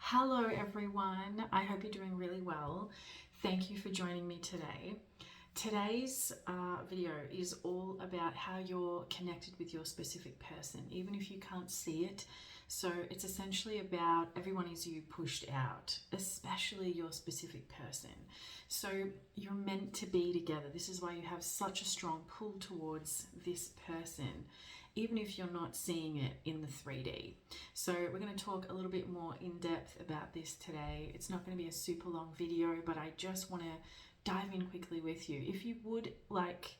Hello everyone, I hope you're doing really well. Thank you for joining me today. Today's video is all about how you're connected with your specific person, even if you can't see it. So it's essentially about everyone is you pushed out, especially your specific person. So you're meant to be together. This is why you have such a strong pull towards this person, even if you're not seeing it in the 3D. So we're going to talk a little bit more in depth about this today. It's not going to be a super long video, but I just want to dive in quickly with you. If you would like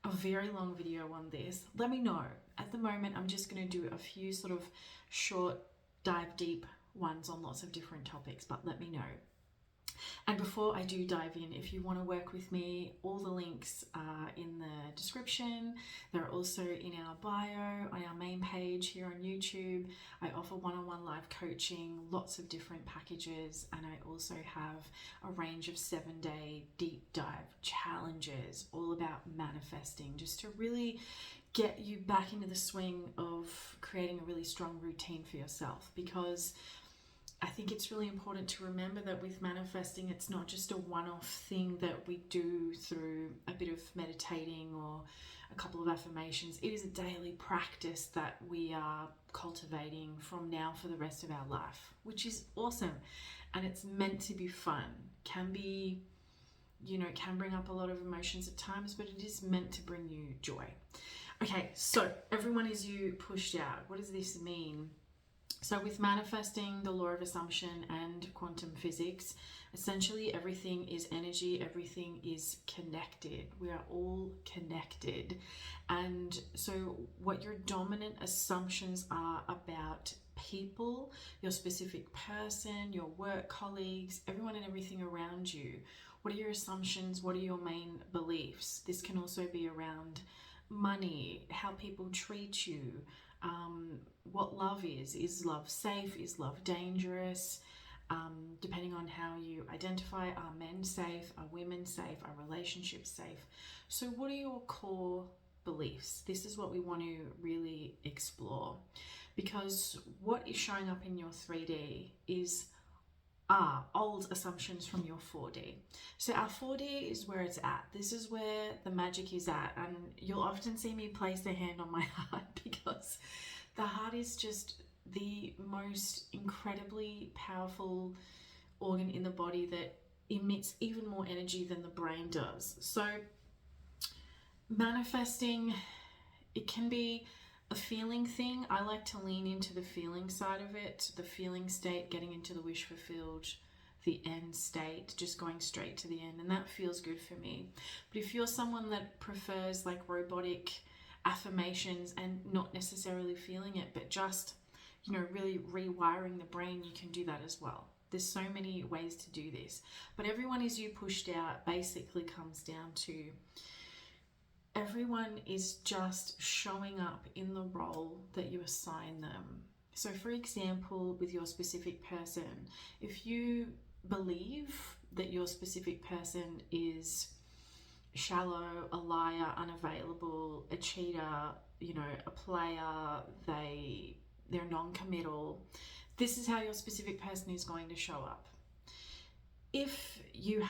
a very long video on this, let me know. At the moment, I'm just going to do a few sort of short dive deep ones on lots of different topics, but let me know. And before I do dive in, if you want to work with me, all the links are in the description. They're also in our bio on our main page here on YouTube. I offer one-on-one live coaching, lots of different packages, and I also have a range of 7-day deep dive challenges all about manifesting, just to really get you back into the swing of creating a really strong routine for yourself, because I think it's really important to remember that with manifesting, it's not just a one-off thing that we do through a bit of meditating or a couple of affirmations. It is a daily practice that we are cultivating from now for the rest of our life, which is awesome. And it's meant to be fun. Can be, can bring up a lot of emotions at times, but it is meant to bring you joy. Okay, so everyone is you pushed out. What does this mean? So with manifesting, the law of assumption and quantum physics, essentially everything is energy, everything is connected. We are all connected. And so what your dominant assumptions are about people, your specific person, your work colleagues, everyone and everything around you. What are your assumptions? What are your main beliefs? This can also be around money, how people treat you, what love is. Is love safe? Is love dangerous? Depending on how you identify, are men safe? Are women safe? Are relationships safe? So what are your core beliefs? This is what we want to really explore, because what is showing up in your 3D are old assumptions from your 4D. So our 4D is where it's at. This is where the magic is at. And you'll often see me place the hand on my heart, because the heart is just the most incredibly powerful organ in the body that emits even more energy than the brain does. So manifesting, it can be a feeling thing. I like to lean into the feeling side of it, the feeling state, getting into the wish fulfilled, the end state, just going straight to the end, and that feels good for me. But if you're someone that prefers like robotic affirmations and not necessarily feeling it, but just, really rewiring the brain, you can do that as well. There's so many ways to do this, but everyone is you pushed out basically comes down to everyone is just showing up in the role that you assign them. So for example, with your specific person, if you believe that your specific person is shallow, a liar, unavailable, a cheater, a player, they're non-committal, this is how your specific person is going to show up. If you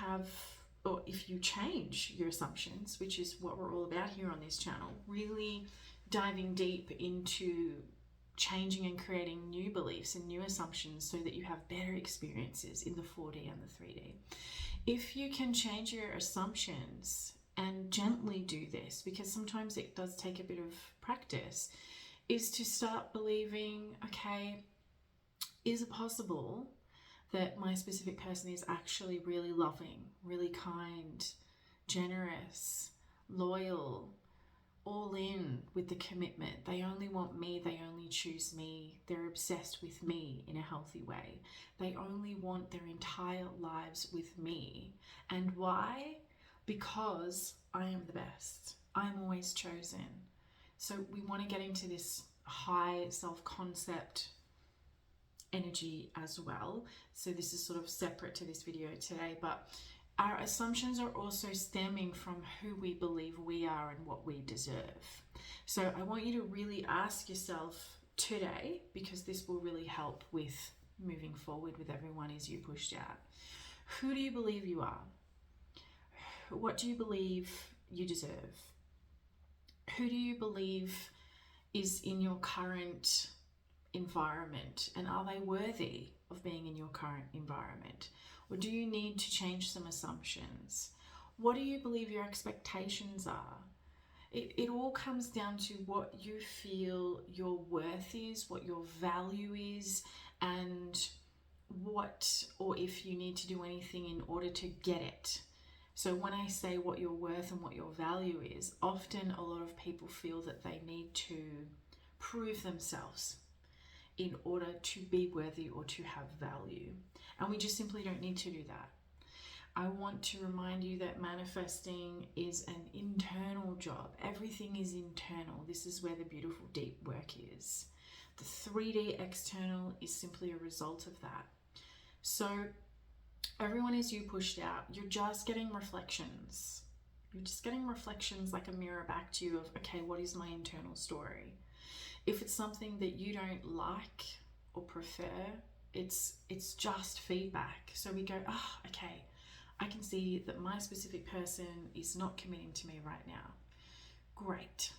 change your assumptions, which is what we're all about here on this channel, really diving deep into changing and creating new beliefs and new assumptions so that you have better experiences in the 4D and the 3D. If you can change your assumptions and gently do this, because sometimes it does take a bit of practice, is to start believing, okay, is it possible that my specific person is actually really loving, really kind, generous, loyal, all in with the commitment. They only want me, they only choose me, they're obsessed with me in a healthy way. They only want their entire lives with me. And why? Because I am the best. I'm always chosen. So we want to get into this high self-concept energy as well. So this is sort of separate to this video today, but our assumptions are also stemming from who we believe we are and what we deserve. So I want you to really ask yourself today, because this will really help with moving forward with everyone is you pushed out. Who do you believe you are? What do you believe you deserve? Who do you believe is in your current environment, and are they worthy of being in your current environment? Or do you need to change some assumptions? What do you believe your expectations are? It all comes down to what you feel your worth is, what your value is, and what or if you need to do anything in order to get it. So when I say what your worth and what your value is, often a lot of people feel that they need to prove themselves in order to be worthy or to have value. And we just simply don't need to do that. I want to remind you that manifesting is an internal job. Everything is internal. This is where the beautiful deep work is. The 3D external is simply a result of that. So everyone is you pushed out. You're just getting reflections. You're just getting reflections like a mirror back to you of, okay, what is my internal story? If it's something that you don't like or prefer, it's just feedback. So we go, okay, I can see that my specific person is not committing to me right now. Great.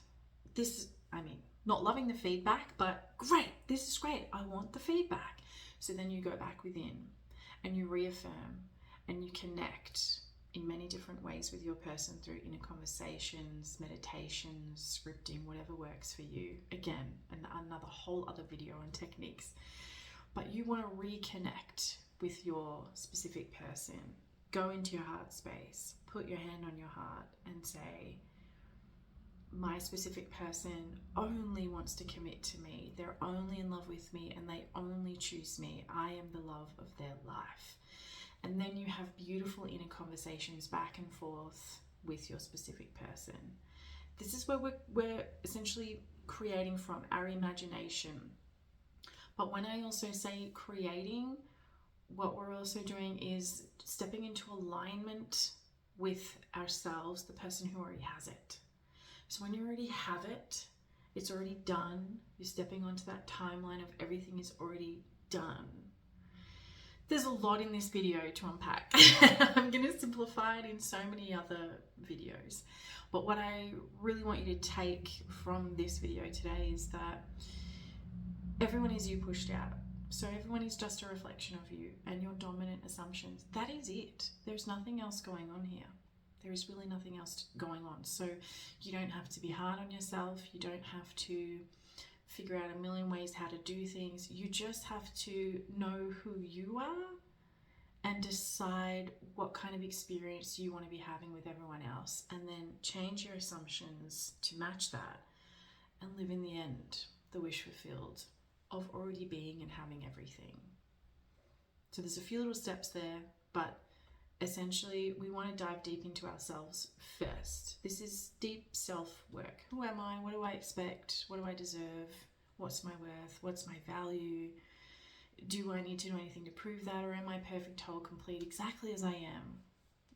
Not loving the feedback, but great, this is great. I want the feedback. So then you go back within and you reaffirm and you connect in many different ways with your person through inner conversations, meditations, scripting, whatever works for you. Again, another whole other video on techniques. But you want to reconnect with your specific person. Go into your heart space, put your hand on your heart and say, my specific person only wants to commit to me. They're only in love with me and they only choose me. I am the love of their life. And then you have beautiful inner conversations back and forth with your specific person. This is where we're essentially creating from our imagination. But when I also say creating, what we're also doing is stepping into alignment with ourselves, the person who already has it. So when you already have it, it's already done. You're stepping onto that timeline of everything is already done. There's a lot in this video to unpack. I'm going to simplify it in so many other videos. But what I really want you to take from this video today is that everyone is you pushed out. So everyone is just a reflection of you and your dominant assumptions. That is it. There's nothing else going on here. There is really nothing else going on. So you don't have to be hard on yourself. You don't have to figure out a million ways how to do things. You just have to know who you are and decide what kind of experience you want to be having with everyone else, and then change your assumptions to match that and live in the end the wish fulfilled of already being and having everything. So there's a few little steps there, but essentially we want to dive deep into ourselves first. This is deep self-work. Who am I? What do I expect? What do I deserve? What's my worth? What's my value? Do I need to do anything to prove that, or am I perfect, whole, complete, exactly as I am?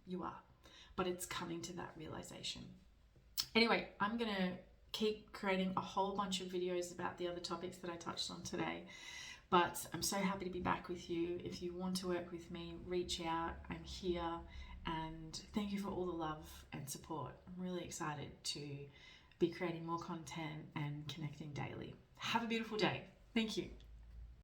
You are. But it's coming to that realization. Anyway, I'm going to keep creating a whole bunch of videos about the other topics that I touched on today. But I'm so happy to be back with you. If you want to work with me, reach out. I'm here. And thank you for all the love and support. I'm really excited to be creating more content and connecting daily. Have a beautiful day. Thank you.